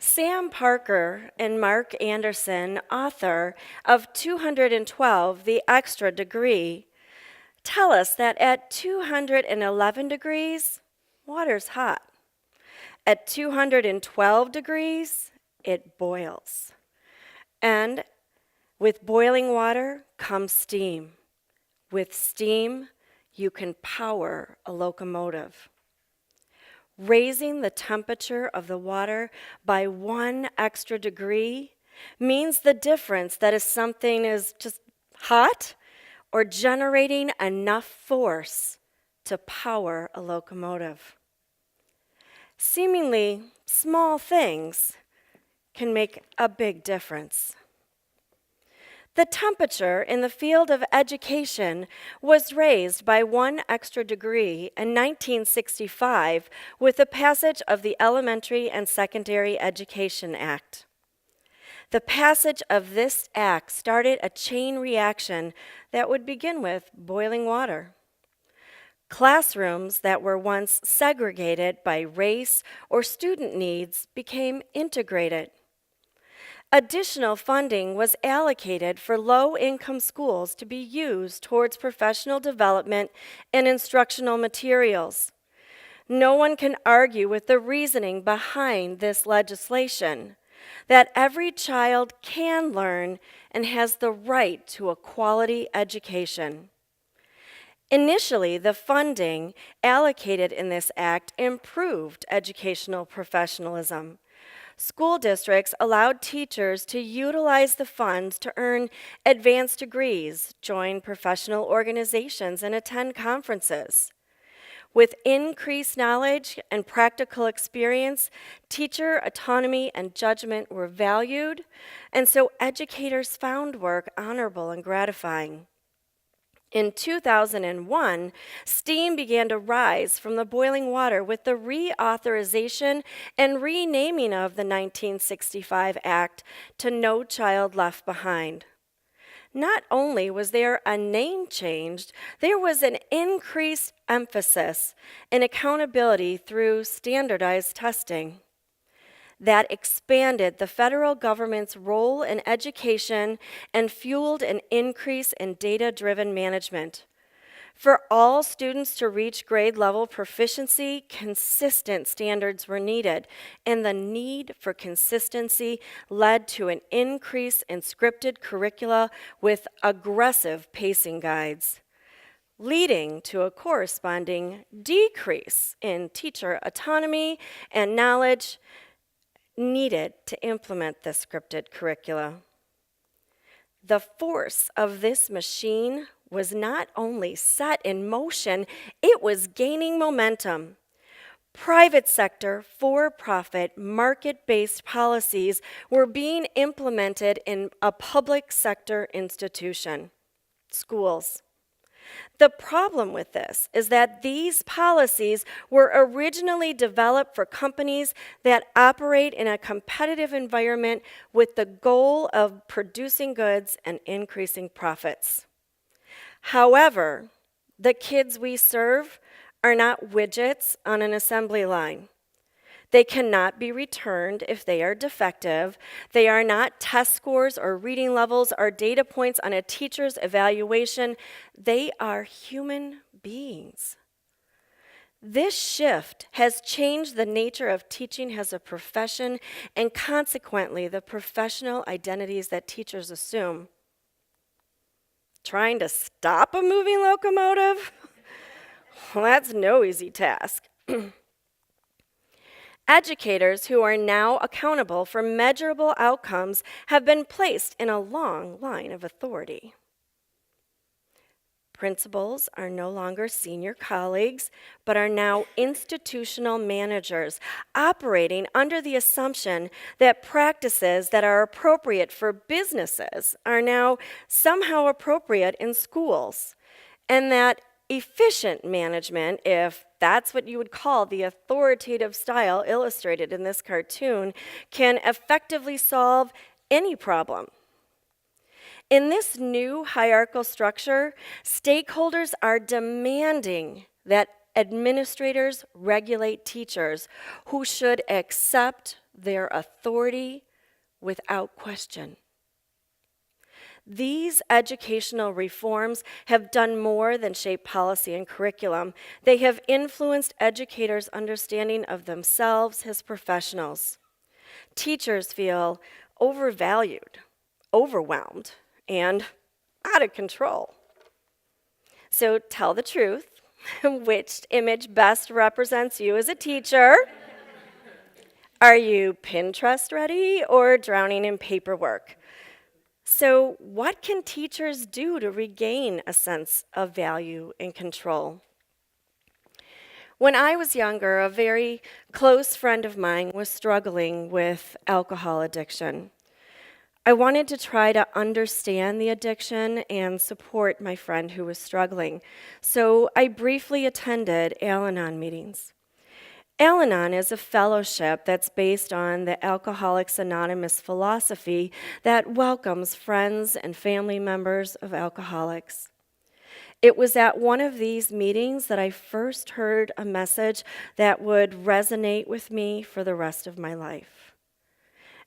Sam Parker and Mark Anderson, author of 212, The Extra Degree, tell us that at 211 degrees, water's hot. At 212 degrees, it boils. And with boiling water comes steam. With steam, you can power a locomotive. Raising the temperature of the water by 1 extra degree means the difference that if something is just hot or generating enough force to power a locomotive. Seemingly small things can make a big difference. The temperature in the field of education was raised by 1 extra degree in 1965 with the passage of the Elementary and Secondary Education Act. The passage of this act started a chain reaction that would begin with boiling water. Classrooms that were once segregated by race or student needs became integrated. Additional funding was allocated for low-income schools to be used towards professional development and instructional materials. No one can argue with the reasoning behind this legislation, that every child can learn and has the right to a quality education. Initially, the funding allocated in this act improved educational professionalism. School districts allowed teachers to utilize the funds to earn advanced degrees, join professional organizations, and attend conferences. With increased knowledge and practical experience, teacher autonomy and judgment were valued, and so educators found work honorable and gratifying. In 2001, steam began to rise from the boiling water with the reauthorization and renaming of the 1965 Act to No Child Left Behind. Not only was there a name changed, there was an increased emphasis and accountability through standardized testing that expanded the federal government's role in education and fueled an increase in data-driven management. For all students to reach grade level proficiency, consistent standards were needed, and the need for consistency led to an increase in scripted curricula with aggressive pacing guides, leading to a corresponding decrease in teacher autonomy and knowledge needed to implement the scripted curricula. The force of this machine was not only set in motion, it was gaining momentum. Private sector, for-profit, market-based policies were being implemented in a public sector institution, schools. The problem with this is that these policies were originally developed for companies that operate in a competitive environment with the goal of producing goods and increasing profits. However, the kids we serve are not widgets on an assembly line. They cannot be returned if they are defective. They are not test scores or reading levels or data points on a teacher's evaluation. They are human beings. This shift has changed the nature of teaching as a profession and consequently the professional identities that teachers assume. Trying to stop a moving locomotive? Well, that's no easy task. Educators who are now accountable for measurable outcomes have been placed in a long line of authority. Principals are no longer senior colleagues, but are now institutional managers, operating under the assumption that practices that are appropriate for businesses are now somehow appropriate in schools, and that efficient management, if that's what you would call the authoritative style illustrated in this cartoon, can effectively solve any problem. In this new hierarchical structure, stakeholders are demanding that administrators regulate teachers who should accept their authority without question. These educational reforms have done more than shape policy and curriculum. They have influenced educators' understanding of themselves as professionals. Teachers feel overvalued, overwhelmed, and out of control. So tell the truth. Which image best represents you as a teacher? Are you Pinterest ready or drowning in paperwork? So, what can teachers do to regain a sense of value and control? When I was younger, a very close friend of mine was struggling with alcohol addiction. I wanted to try to understand the addiction and support my friend who was struggling, so I briefly attended Al-Anon meetings. Al-Anon is a fellowship that's based on the Alcoholics Anonymous philosophy that welcomes friends and family members of alcoholics. It was at one of these meetings that I first heard a message that would resonate with me for the rest of my life.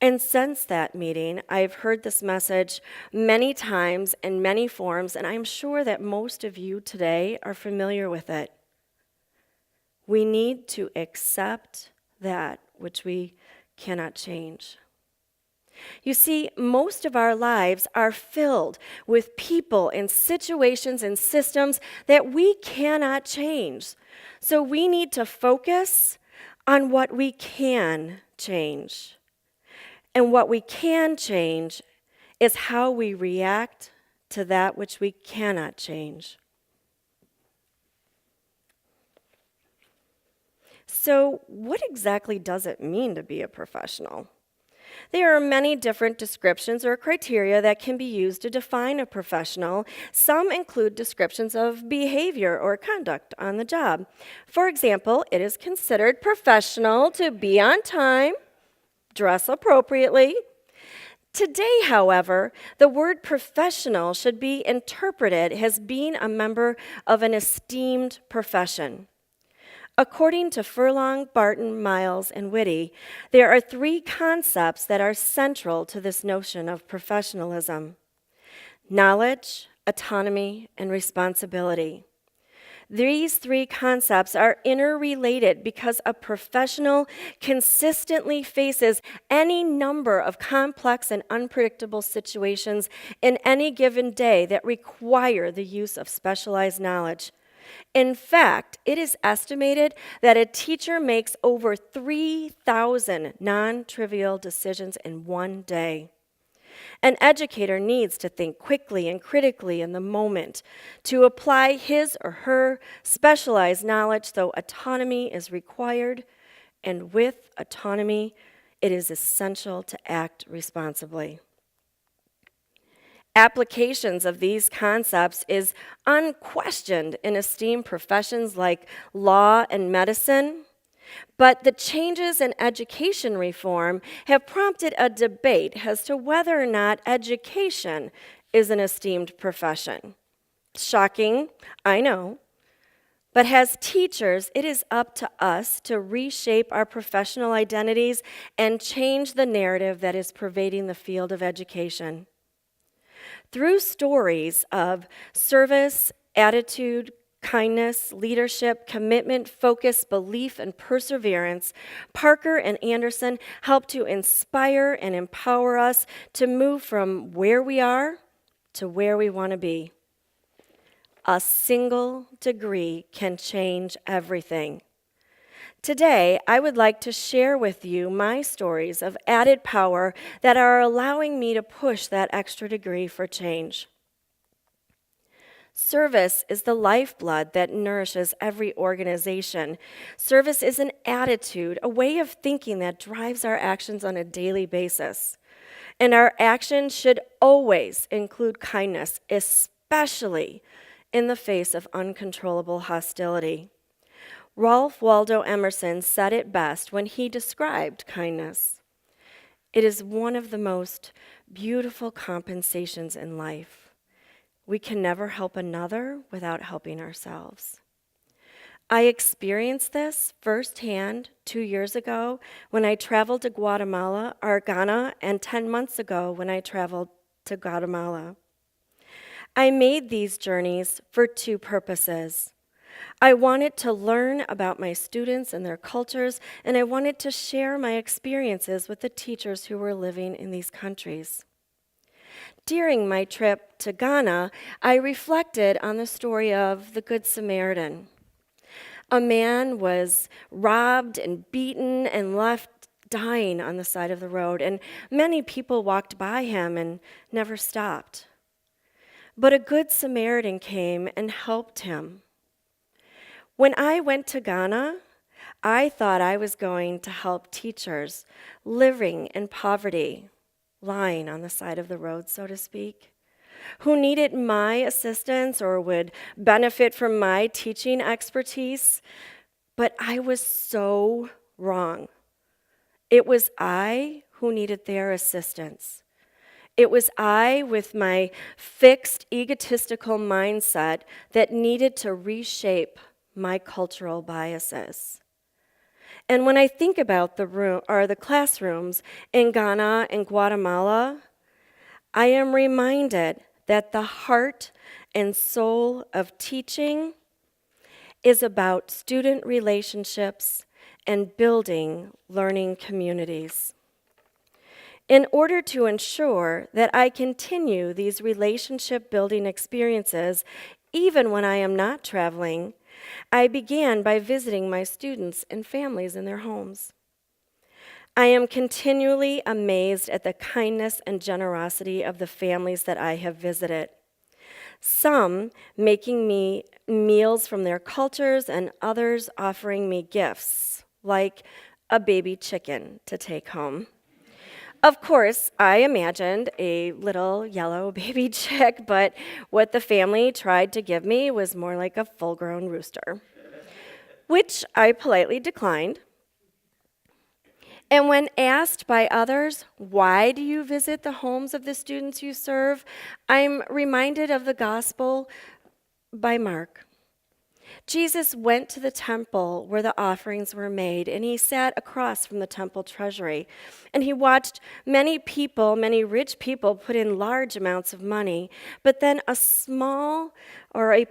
And since that meeting, I've heard this message many times in many forms, and I'm sure that most of you today are familiar with it. We need to accept that which we cannot change. You see, most of our lives are filled with people and situations and systems that we cannot change. So we need to focus on what we can change. And what we can change is how we react to that which we cannot change. So, what exactly does it mean to be a professional? There are many different descriptions or criteria that can be used to define a professional. Some include descriptions of behavior or conduct on the job. For example, it is considered professional to be on time, dress appropriately. Today, however, the word professional should be interpreted as being a member of an esteemed profession. According to Furlong, Barton, Miles, and Whitty, there are three concepts that are central to this notion of professionalism: knowledge, autonomy, and responsibility. These three concepts are interrelated because a professional consistently faces any number of complex and unpredictable situations in any given day that require the use of specialized knowledge. In fact, it is estimated that a teacher makes over 3,000 non-trivial decisions in one day. An educator needs to think quickly and critically in the moment to apply his or her specialized knowledge, though autonomy is required, and with autonomy, it is essential to act responsibly. Applications of these concepts is unquestioned in esteemed professions like law and medicine, but the changes in education reform have prompted a debate as to whether or not education is an esteemed profession. Shocking, I know, but as teachers, it is up to us to reshape our professional identities and change the narrative that is pervading the field of education. Through stories of service, attitude, kindness, leadership, commitment, focus, belief, and perseverance, Parker and Anderson help to inspire and empower us to move from where we are to where we want to be. A single degree can change everything. Today, I would like to share with you my stories of added power that are allowing me to push that extra degree for change. Service is the lifeblood that nourishes every organization. Service is an attitude, a way of thinking that drives our actions on a daily basis. And our actions should always include kindness, especially in the face of uncontrollable hostility. Ralph Waldo Emerson said it best when he described kindness. It is one of the most beautiful compensations in life. We can never help another without helping ourselves. I experienced this firsthand 2 years ago when I traveled to Guatemala or Ghana, and 10 months ago when I traveled to Guatemala. I made these journeys for two purposes. I wanted to learn about my students and their cultures, and I wanted to share my experiences with the teachers who were living in these countries. During my trip to Ghana, I reflected on the story of the Good Samaritan. A man was robbed and beaten and left dying on the side of the road, and many people walked by him and never stopped. But a Good Samaritan came and helped him. When I went to Ghana, I thought I was going to help teachers living in poverty, lying on the side of the road, so to speak, who needed my assistance or would benefit from my teaching expertise. But I was so wrong. It was I who needed their assistance. It was I, with my fixed, egotistical mindset, that needed to reshape my cultural biases. And when I think about the classrooms in Ghana and Guatemala, I am reminded that the heart and soul of teaching is about student relationships and building learning communities. In order to ensure that I continue these relationship building experiences, even when I am not traveling, I began by visiting my students and families in their homes. I am continually amazed at the kindness and generosity of the families that I have visited. Some making me meals from their cultures, and others offering me gifts, like a baby chicken to take home. Of course, I imagined a little yellow baby chick, but what the family tried to give me was more like a full-grown rooster, which I politely declined. And when asked by others, why do you visit the homes of the students you serve, I'm reminded of the gospel by Mark. Jesus went to the temple where the offerings were made, and he sat across from the temple treasury. And he watched many rich people, put in large amounts of money. But then a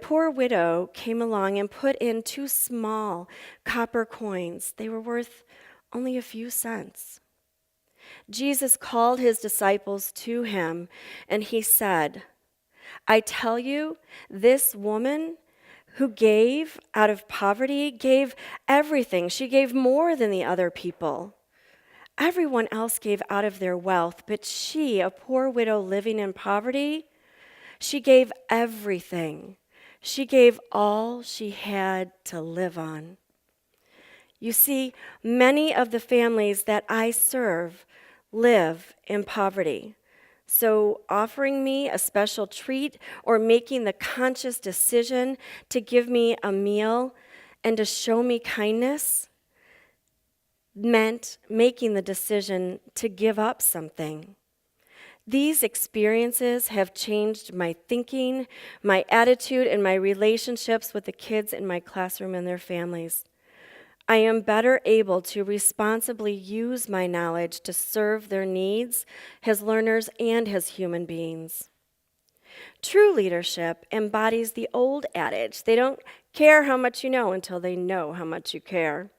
poor widow came along and put in 2 small copper coins. They were worth only a few cents. Jesus called his disciples to him, and he said, I tell you, this woman who gave out of poverty gave everything. She gave more than the other people. Everyone else gave out of their wealth, but she, a poor widow living in poverty, she gave everything. She gave all she had to live on. You see, many of the families that I serve live in poverty. So offering me a special treat or making the conscious decision to give me a meal and to show me kindness meant making the decision to give up something. These experiences have changed my thinking, my attitude, and my relationships with the kids in my classroom and their families. I am better able to responsibly use my knowledge to serve their needs as learners and as human beings. True leadership embodies the old adage, they don't care how much you know until they know how much you care.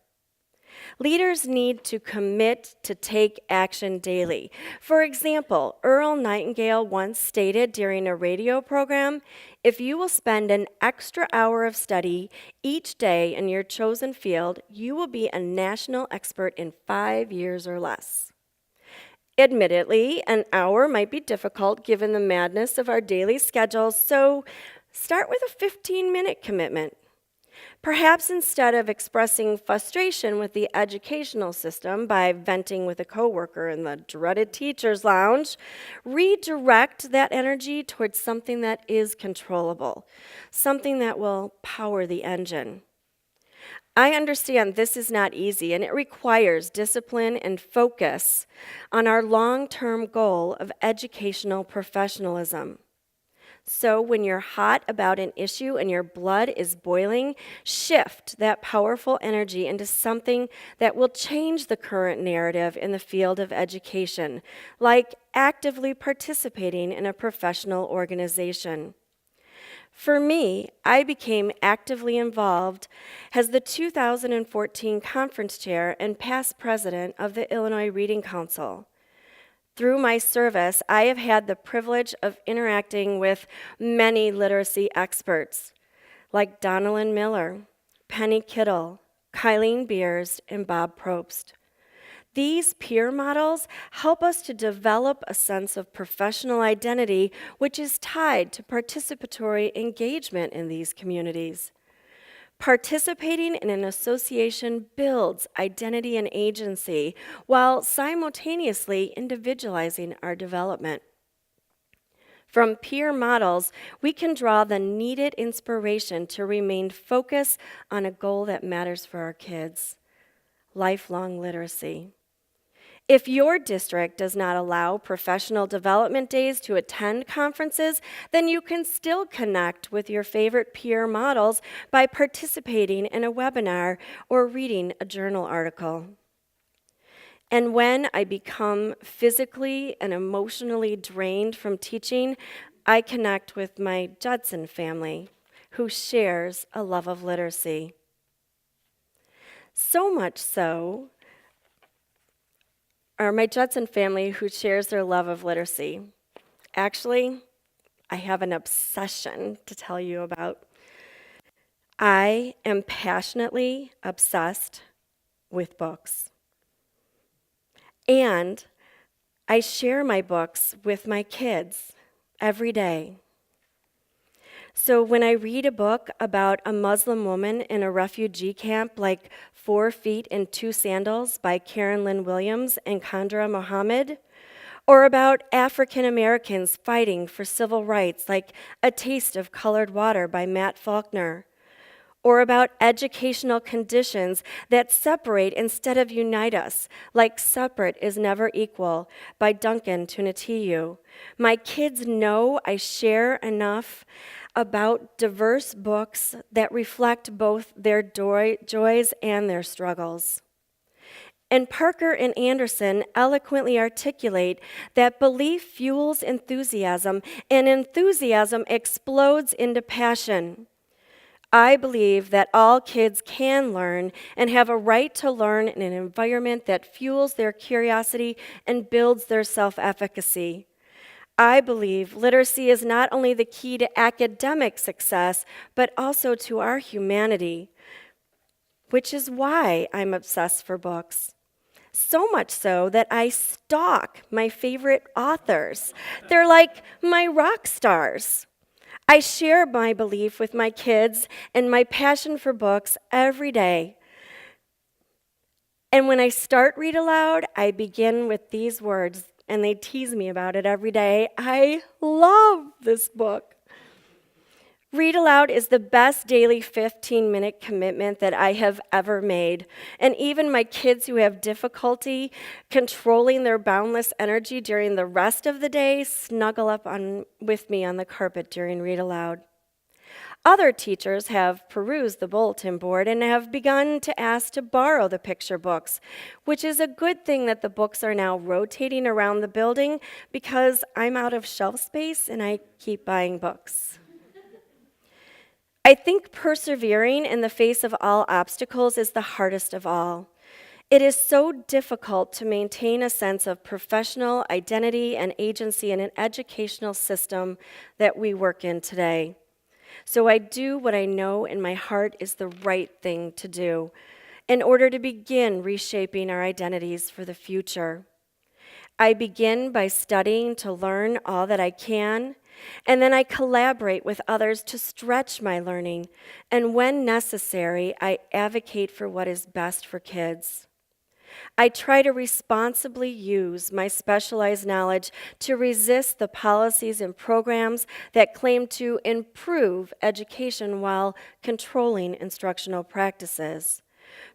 Leaders need to commit to take action daily. For example, Earl Nightingale once stated during a radio program, if you will spend an extra hour of study each day in your chosen field, you will be a national expert in 5 years or less. Admittedly, an hour might be difficult given the madness of our daily schedules, so start with a 15-minute commitment. Perhaps instead of expressing frustration with the educational system by venting with a coworker in the dreaded teacher's lounge, redirect that energy towards something that is controllable, something that will power the engine. I understand this is not easy, and it requires discipline and focus on our long-term goal of educational professionalism. So when you're hot about an issue and your blood is boiling, shift that powerful energy into something that will change the current narrative in the field of education, like actively participating in a professional organization. For me, I became actively involved as the 2014 conference chair and past president of the Illinois Reading Council. Through my service, I have had the privilege of interacting with many literacy experts like Donalyn Miller, Penny Kittle, Kylene Beers, and Bob Probst. These peer models help us to develop a sense of professional identity, which is tied to participatory engagement in these communities. Participating in an association builds identity and agency while simultaneously individualizing our development. From peer models, we can draw the needed inspiration to remain focused on a goal that matters for our kids: lifelong literacy. If your district does not allow professional development days to attend conferences, then you can still connect with your favorite peer models by participating in a webinar or reading a journal article. And when I become physically and emotionally drained from teaching, I connect with my Judson family, who shares a love of literacy. So much so, or my Judson family who shares their love of literacy. Actually, I have an obsession to tell you about. I am passionately obsessed with books. And I share my books with my kids every day. So when I read a book about a Muslim woman in a refugee camp like 4 Feet and 2 Sandals by Karen Lynn Williams and Khandra Mohammed, or about African Americans fighting for civil rights like A Taste of Colored Water by Matt Faulkner, or about educational conditions that separate instead of unite us, like Separate is Never Equal by Duncan Tunatiyu, my kids know I share enough about diverse books that reflect both their joys and their struggles. And Parker and Anderson eloquently articulate that belief fuels enthusiasm, and enthusiasm explodes into passion. I believe that all kids can learn and have a right to learn in an environment that fuels their curiosity and builds their self-efficacy. I believe literacy is not only the key to academic success, but also to our humanity, which is why I'm obsessed for books. So much so that I stalk my favorite authors. They're like my rock stars. I share my belief with my kids and my passion for books every day. And when I start Read Aloud, I begin with these words, and they tease me about it every day. I love this book. Read Aloud is the best daily 15-minute commitment that I have ever made. And even my kids who have difficulty controlling their boundless energy during the rest of the day snuggle up with me on the carpet during Read Aloud. Other teachers have perused the bulletin board and have begun to ask to borrow the picture books, which is a good thing that the books are now rotating around the building because I'm out of shelf space and I keep buying books. I think persevering in the face of all obstacles is the hardest of all. It is so difficult to maintain a sense of professional identity and agency in an educational system that we work in today. So I do what I know in my heart is the right thing to do in order to begin reshaping our identities for the future. I begin by studying to learn all that I can, and then I collaborate with others to stretch my learning, and when necessary, I advocate for what is best for kids. I try to responsibly use my specialized knowledge to resist the policies and programs that claim to improve education while controlling instructional practices.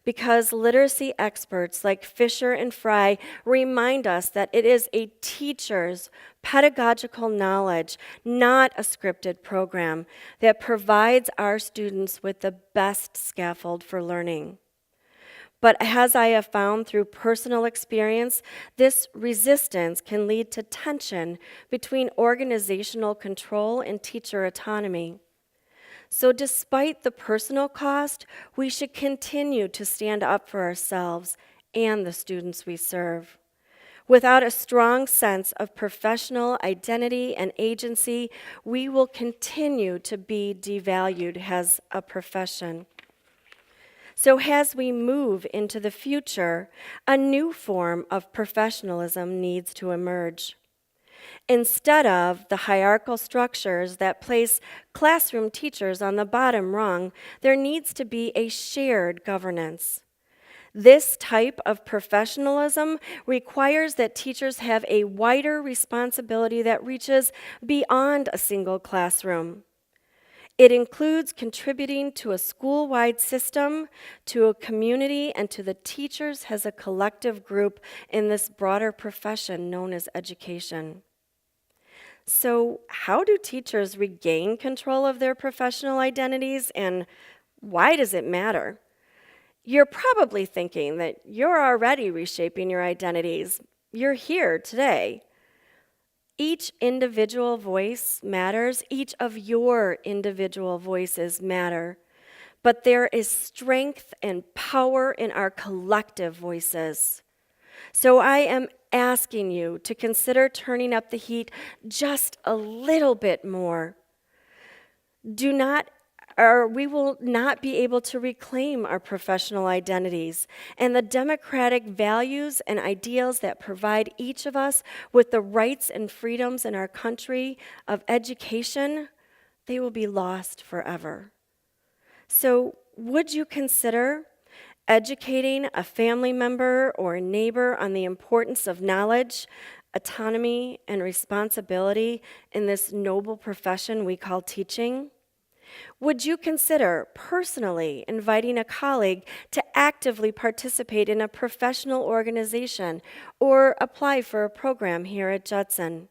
because literacy experts like Fisher and Fry remind us that it is a teacher's pedagogical knowledge, not a scripted program, that provides our students with the best scaffold for learning. But as I have found through personal experience, this resistance can lead to tension between organizational control and teacher autonomy. So despite the personal cost, we should continue to stand up for ourselves and the students we serve. Without a strong sense of professional identity and agency, we will continue to be devalued as a profession. So as we move into the future, a new form of professionalism needs to emerge. Instead of the hierarchical structures that place classroom teachers on the bottom rung, there needs to be a shared governance. This type of professionalism requires that teachers have a wider responsibility that reaches beyond a single classroom. It includes contributing to a school-wide system, to a community, and to the teachers as a collective group in this broader profession known as education. So, how do teachers regain control of their professional identities, and why does it matter? You're probably thinking that you're already reshaping your identities. You're here today. Each individual voice matters. Each of your individual voices matter. But there is strength and power in our collective voices. So I am asking you to consider turning up the heat just a little bit more. We will not be able to reclaim our professional identities and the democratic values and ideals that provide each of us with the rights and freedoms in our country of education. They will be lost forever. So, would you consider educating a family member or a neighbor on the importance of knowledge, autonomy, and responsibility in this noble profession we call teaching? Would you consider personally inviting a colleague to actively participate in a professional organization or apply for a program here at Judson?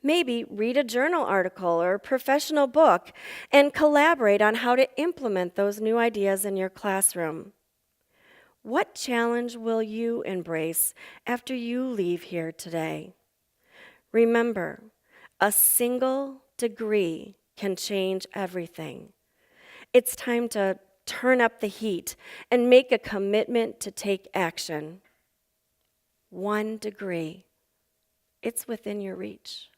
Maybe read a journal article or a professional book and collaborate on how to implement those new ideas in your classroom. What challenge will you embrace after you leave here today? Remember, a single degree can change everything. It's time to turn up the heat and make a commitment to take action. 1 degree. It's within your reach.